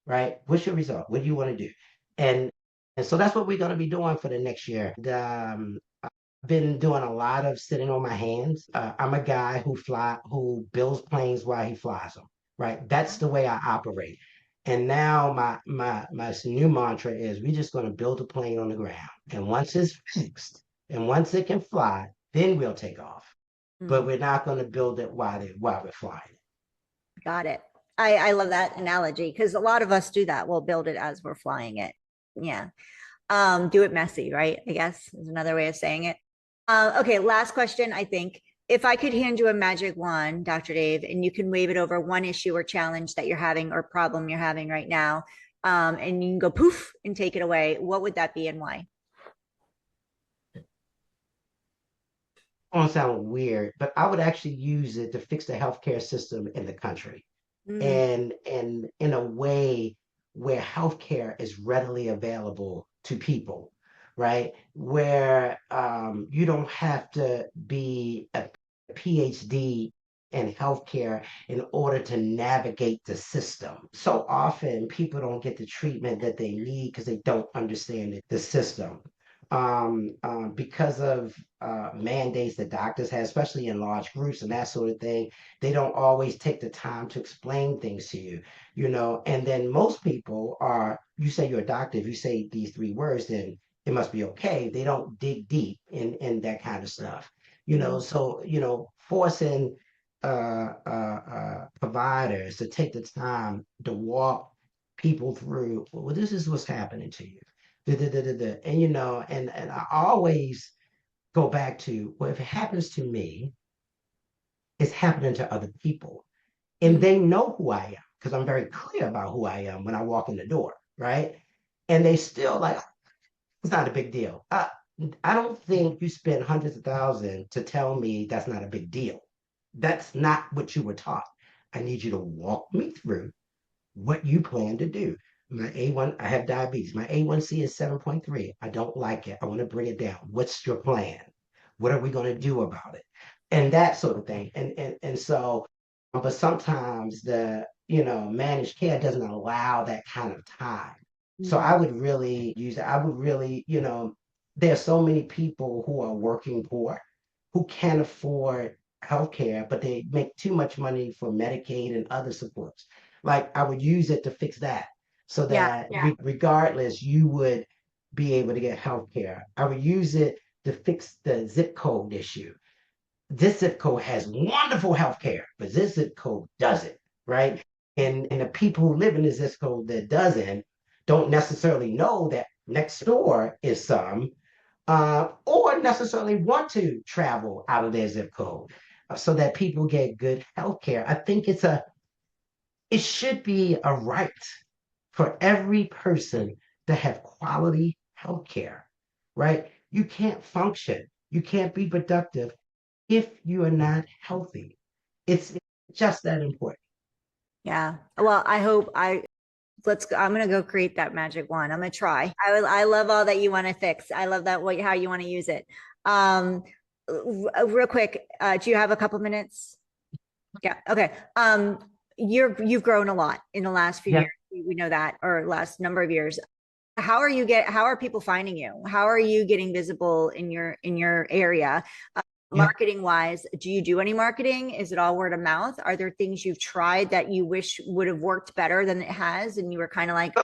right? What's your result? What do you want to do? And and so that's what we're going to be doing for the next year. I've been doing a lot of sitting on my hands. I'm a guy who builds planes while he flies them, right? That's the way I operate. And now my new mantra is we're just going to build a plane on the ground. And once it's fixed and once it can fly, then we'll take off. But Mm, we're not going to build it while we're flying. got it. I love that analogy because a lot of us do that. We'll build it as we're flying it. Yeah. Do it messy, right? I guess is another way of saying it. Okay, last question. I think if I could hand you a magic wand, Dr. Dave, and you can wave it over one issue or challenge that you're having or problem you're having right now, and you can go poof and take it away, what would that be and why? Gonna sound weird, but I would actually use it to fix the healthcare system in the country, Mm, and in a way where healthcare is readily available to people, right? Where you don't have to be a PhD in healthcare in order to navigate the system. So often people don't get the treatment that they need because they don't understand the system. Because of mandates that doctors have, especially in large groups and that sort of thing, they don't always take the time to explain things to you, And then most people you say you're a doctor, if you say these three words, then it must be okay. They don't dig deep in that kind of stuff, mm, So, forcing providers to take the time to walk people through, well, this is what's happening to you. Da, da, da, da, da. And and I always go back to, well, if it happens to me, it's happening to other people. And mm. they know who I am because I'm very clear about who I am when I walk in the door, right? And they still like, it's not a big deal. I don't think you spend hundreds of thousands to tell me that's not a big deal. That's not what you were taught. I need you to walk me through what you plan to do. My A1, I have diabetes. My A1C is 7.3. I don't like it. I want to bring it down. What's your plan? What are we going to do about it? And that sort of thing. And so, but sometimes managed care doesn't allow that kind of time. So Mm, I would really use it. I would really, there's so many people who are working poor who can't afford healthcare, but they make too much money for Medicaid and other supports. Like I would use it to fix that so yeah. that regardless, you would be able to get health care. I would use it to fix the zip code issue. This zip code has wonderful health care, but this zip code doesn't, right? And the people who live in the zip code that doesn't don't necessarily know that next door is some, or necessarily want to travel out of their zip code so that people get good health care. I think it should be a right for every person to have quality health care, right? You can't function, you can't be productive if you are not healthy. It's just that important. Yeah. Well, I hope I'm gonna go create that magic wand. I'm gonna try. I love all that you want to fix. I love that how you want to use it. Um, Real quick, do you have a couple minutes? Yeah. Okay. You've grown a lot in the last few Yeah. years. We know that, or last number of years. How are people finding you? How are you getting visible in your area? Yeah. marketing wise, do you do any marketing? Is it all word of mouth? Are there things you've tried that you wish would have worked better than it has? And you were kind of like,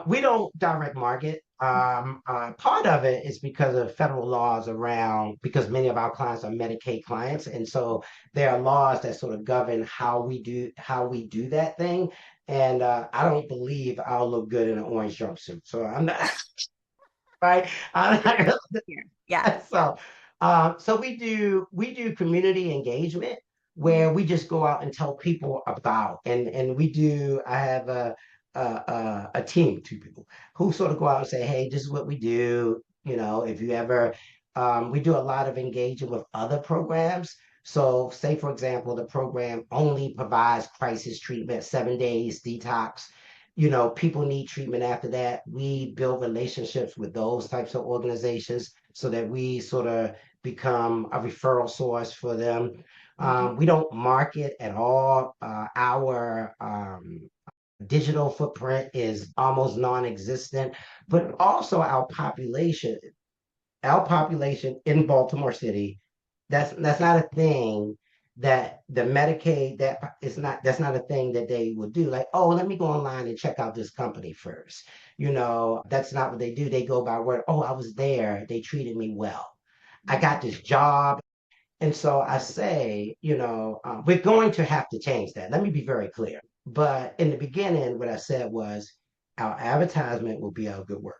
We don't direct market. Part of it is because of federal laws around, because many of our clients are Medicaid clients, and so there are laws that sort of govern how we do that thing. And I don't believe I'll look good in an orange jumpsuit, so I'm not right. I'm not here. Yeah. so, so we do community engagement Mhm. where we just go out and tell people about, and we do. I have a team, two people who sort of go out and say, hey, this is what we do. If you ever, we do a lot of engaging with other programs. So, say for example, the program only provides crisis treatment, 7 days detox. People need treatment after that. We build relationships with those types of organizations so that we sort of become a referral source for them. Mhm. We don't market at all. Our digital footprint is almost non-existent, but also our population in Baltimore City, that's not a thing that the Medicaid that's not a thing that they would do. Like, oh, let me go online and check out this company first. That's not what they do. They go by word. Oh, I was there. They treated me well. I got this job. And so I say, we're going to have to change that. Let me be very clear. But in the beginning, what I said was our advertisement will be our good work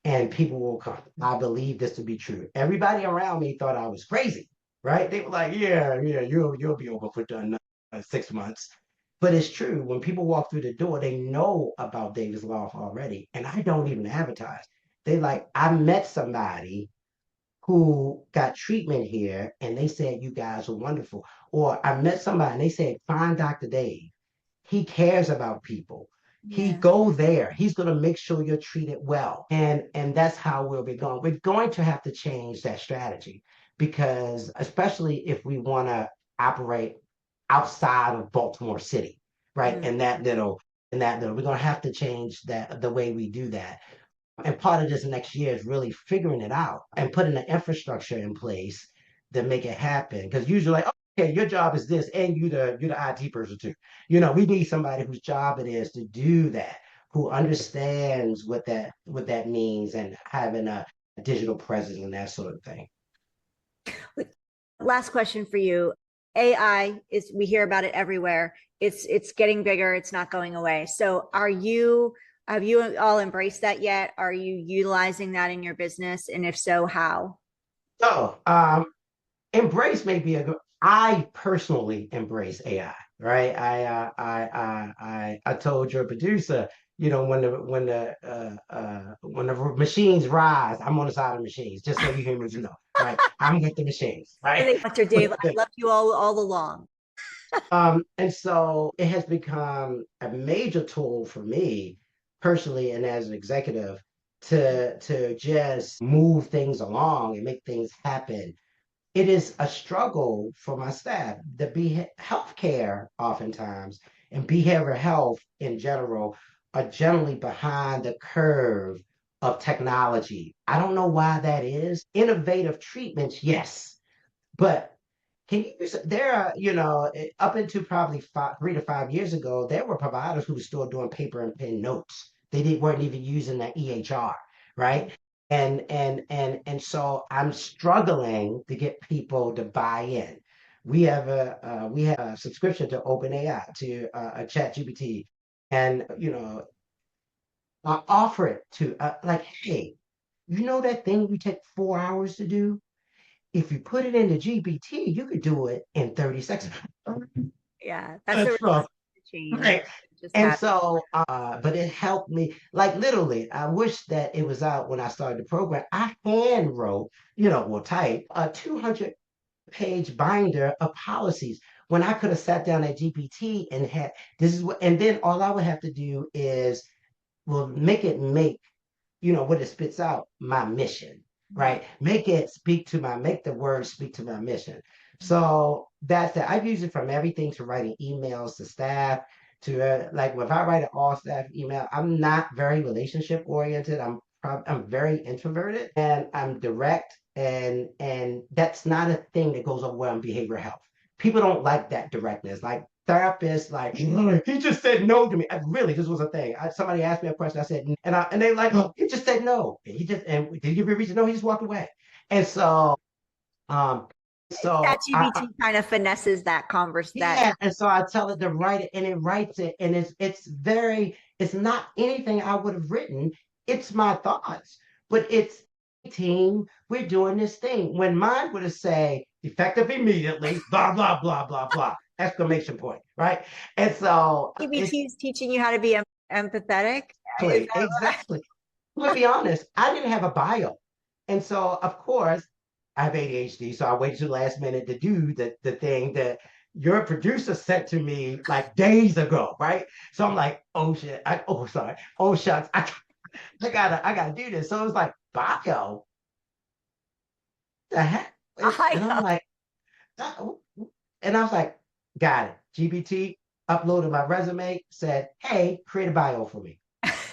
and people will come. I believe this to be true. Everybody around me thought I was crazy, right? They were like, yeah, yeah, you'll be over for done 6 months. But it's true. When people walk through the door, they know about Davis Loft already, and I don't even advertise. They like, I met somebody who got treatment here, and they said you guys were wonderful. Or I met somebody, and they said, find Dr. Dave. He cares about people. He Yeah. go there. He's going to make sure you're treated well. And that's how we'll be going. We're going to have to change that strategy because especially if we want to operate outside of Baltimore City, right? Mm. And that little, we're going to have to change the way we do that. And part of this next year is really figuring it out and putting the infrastructure in place to make it happen. Because usually, like, okay, your job is this, and you're the IT person too. We need somebody whose job it is to do that, who understands what that means, and having a digital presence and that sort of thing. Last question for you. AI is, we hear about it everywhere. It's getting bigger, it's not going away. So have you all embraced that yet? Are you utilizing that in your business? And if so, how? So, embrace may be a good. I personally embrace AI, right? I told your producer, when the machines rise, I'm on the side of the machines, just so you humans know, right? I'm with the machines, And right? they Dr. Dave, I loved you all along. And so it has become a major tool for me personally and as an executive to just move things along and make things happen. It is a struggle for my staff. Healthcare oftentimes and behavioral health in general are generally behind the curve of technology. I don't know why that is. Innovative treatments, yes, but there are, up into probably 3 to 5 years ago, there were providers who were still doing paper and pen notes. Weren't even using the EHR, right? And so I'm struggling to get people to buy in. We have a subscription to OpenAI, to a Chat GPT, and I offer it to like, hey, you know that thing you take 4 hours to do? If you put it into GPT, you could do it in 30 seconds. Yeah, that's the That's rough. change. Right. Just And have so, but it helped me. Like literally, I wish that it was out when I started the program. I hand wrote, well, type a 200-page binder of policies when I could have sat down at GPT and had this is what, and then all I would have to do is, well, make what it spits out, my mission, right? Make the words speak to my mission. So that's it. I've used it from everything to writing emails to staff to like if I write an all staff email, I'm not very relationship oriented. I'm I'm very introverted and I'm direct, and that's not a thing that goes over well in behavioral health. People don't like that directness. Like therapists, like he just said no to me. Really, this was a thing. Somebody asked me a question, I said, and they like, oh, he just said no. And he just and did you give me a reason? No, he just walked away. And so, um, ChatGPT kind of finesses that that. yeah, and so I tell it to write it, and it writes it, and it's not anything I would have written. It's my thoughts, but it's team. We're doing this thing. When mine would have say effective immediately, blah blah blah blah blah exclamation point, right? And so ChatGPT is teaching you how to be empathetic. exactly. To be honest, I didn't have a bio, and so of course I have ADHD, so I waited to the last minute to do the thing that your producer sent to me like days ago, right? So I'm like, oh shit, oh sorry, oh shucks, I gotta do this. So it was like bio, the heck, and I'm like, oh, and I was like, got it. GBT uploaded my resume, said, hey, create a bio for me,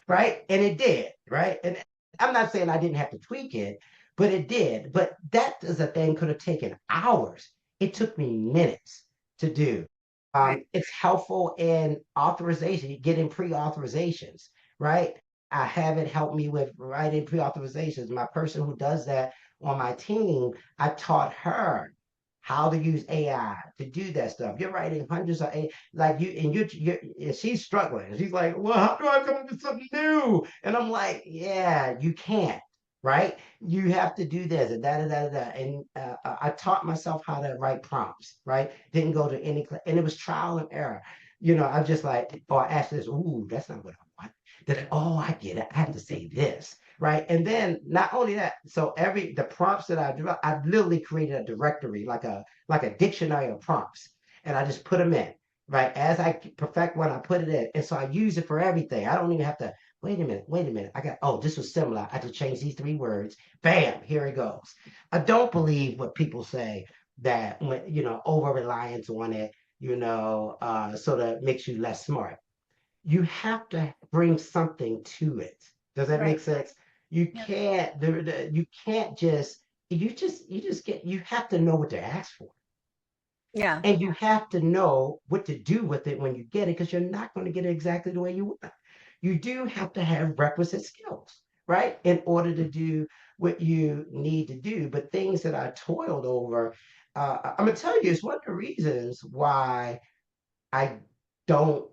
right? And it did, right? And I'm not saying I didn't have to tweak it, but it did. But that is a thing could have taken hours. It took me minutes to do. Right. It's helpful in authorization, getting pre-authorizations, right? I have it help me with writing pre-authorizations. My person who does that on my team, I taught her how to use AI to do that stuff. You're writing hundreds of AI, like you, and and she's struggling. She's like, well, how do I come up with something new? And I'm like, yeah, you can't, right? You have to do this and da da da da. And I taught myself how to write prompts, right? Didn't go to any, and it was trial and error. I'm just like, oh, I asked this, ooh, that's not what I want. Then, oh, I get it. I have to say this, right? And then not only that, so the prompts that I developed, I literally created a directory, like a dictionary of prompts, and I just put them in, right? As I perfect one, I put it in, and so I use it for everything. I don't even have to wait a minute. This was similar. I just changed these three words. Bam, here it goes. I don't believe what people say that when over reliance on it, sort of makes you less smart. You have to bring something to it. Does that make Right. sense? You Yeah. can't you can't just you have to know what to ask for. Yeah. And you have to know what to do with it when you get it, because you're not going to get it exactly the way you want. You do have to have requisite skills, right? In order to do what you need to do. But things that I toiled over, I'm gonna tell you, it's one of the reasons why I don't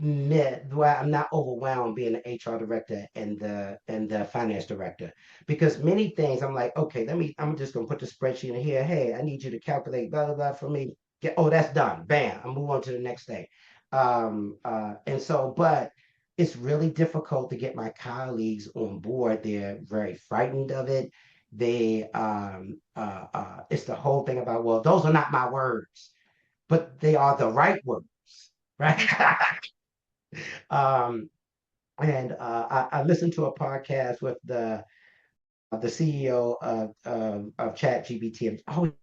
why I'm not overwhelmed being the HR director and the finance director, because many things I'm like, okay, I'm just gonna put the spreadsheet in here. Hey, I need you to calculate blah blah blah for me. Oh, that's done. Bam, I move on to the next thing. And so, but it's really difficult to get my colleagues on board. They're very frightened of it. It's the whole thing about, well, those are not my words, but they are the right words, right? Um, and I listened to a podcast with the CEO of ChatGPT. I always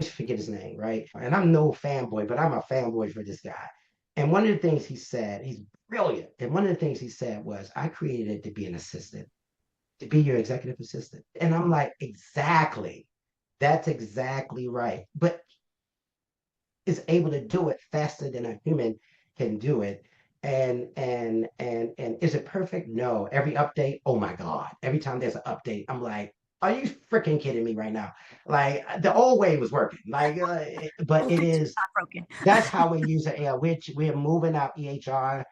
forget his name, right? And I'm no fanboy, but I'm a fanboy for this guy. And one of the things he said, he's brilliant. And one of the things he said was, I created it to be an assistant, to be your executive assistant. And I'm like, exactly. That's exactly right. But is able to do it faster than a human can do it. And is it perfect? No. Every update, oh my God. Every time there's an update, I'm like, are you freaking kidding me right now? Like the old way was working. But it is, Not broken. that's how we use it. Yeah, we're moving out EHR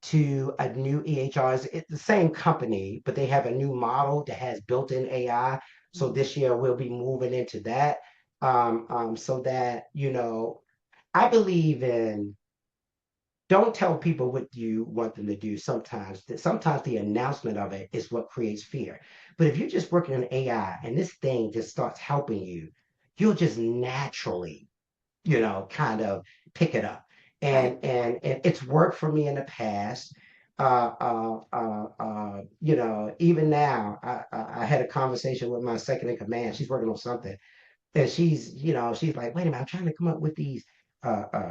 to a new EHR. It's the same company, but they have a new model that has built-in AI. So this year we'll be moving into that. So that, I believe in, don't tell people what you want them to do sometimes. Sometimes the announcement of it is what creates fear. But if you're just working on AI and this thing just starts helping you, you'll just naturally, kind of pick it up. Right. And it's worked for me in the past. Even now, I had a conversation with my second in command. She's working on something, and she's like, wait a minute, I'm trying to come up with these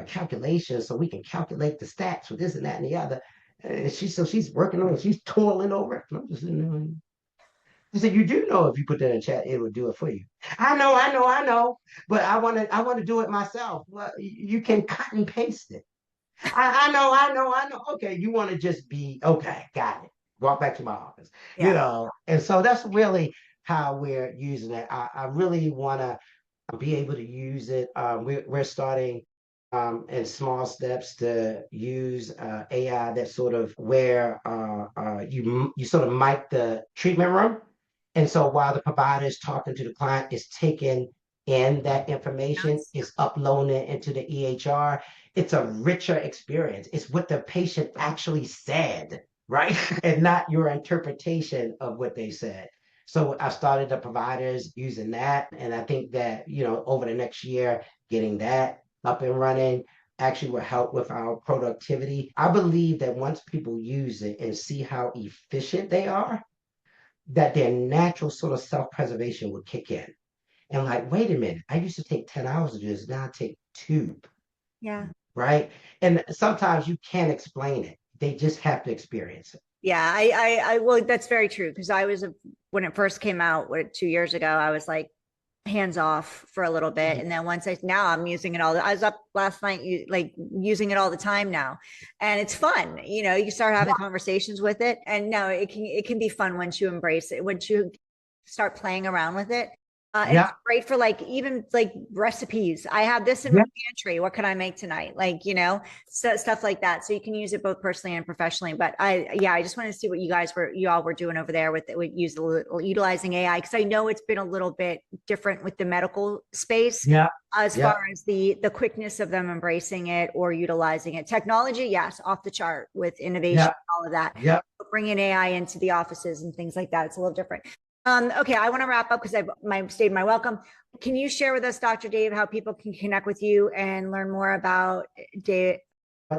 calculations so we can calculate the stats for this and that and the other. And she's working on it. She's toiling over it. And I'm just sitting there. She said, you do know if you put that in chat, it would do it for you. I know. But I want to do it myself. Well, you can cut and paste it. I know. Okay, you want to just be okay, got it. Walk back to my office. Yeah. And so that's really how we're using it. I really want to be able to use it. We're starting in small steps to use AI that sort of where you sort of mic the treatment room. And so while the provider is talking to the client, is taking in that information, Notes. is uploading it into the EHR. It's a richer experience. It's what the patient actually said, right? And not your interpretation of what they said. So I started the providers using that. And I think that, over the next year, getting that up and running actually will help with our productivity. I believe that once people use it and see how efficient they are, that their natural sort of self-preservation would kick in. And like, wait a minute, I used to take 10 hours to do this, now I take two, Yeah. right? And sometimes you can't explain it. They just have to experience it. Yeah, well, that's very true. Because when it first came out, 2 years ago, I was like hands off for a little bit. And then now I'm using it all. I was up last night, using it all the time now. And it's fun. You start having conversations with it. And no, it can be fun once you embrace it, once you start playing around with it. It's great for even recipes. I have this in my pantry. What can I make tonight? So stuff like that. So you can use it both personally and professionally. But I just want to see what you all were doing over there with utilizing AI, because I know it's been a little bit different with the medical space. Yeah. As far as the quickness of them embracing it or utilizing it. Technology, yes, off the chart with innovation, all of that. Yeah. Bringing AI into the offices and things like that, it's a little different. Okay, I want to wrap up because I've stayed my welcome. Can you share with us, Dr. Dave, how people can connect with you and learn more about Dave?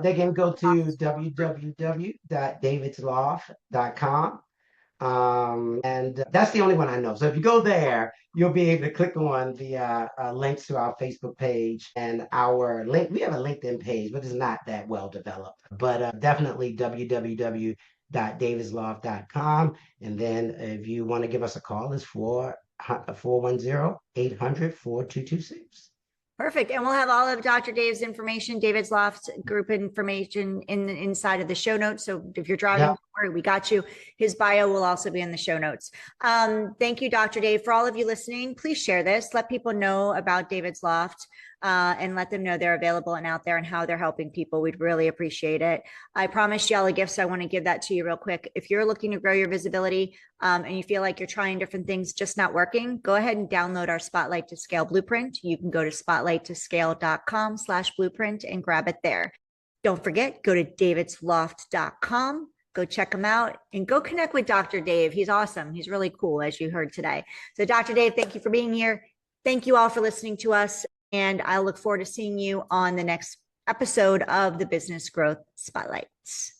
They can go to www.davidsloft.com. And that's the only one I know. So if you go there, you'll be able to click on the links to our Facebook page and our link. We have a LinkedIn page, but it's not that well developed. But definitely www.davidsloft.com. And then if you want to give us a call, it's 410-800-4226. Perfect. And we'll have all of Dr. Dave's information, David's Loft group information inside of the show notes. So if you're driving, we got you. His bio will also be in the show notes. Thank you, Dr. Dave. For all of you listening, please share this. Let people know about David's Loft and let them know they're available and out there and how they're helping people. We'd really appreciate it. I promised y'all a gift, so I want to give that to you real quick. If you're looking to grow your visibility and you feel like you're trying different things, just not working, go ahead and download our Spotlight to Scale Blueprint. You can go to spotlighttoscale.com/blueprint and grab it there. Don't forget, go to davidsloft.com. Go check him out and go connect with Dr. Dave. He's awesome. He's really cool, as you heard today. So Dr. Dave, thank you for being here. Thank you all for listening to us. And I look forward to seeing you on the next episode of the Business Growth Spotlights.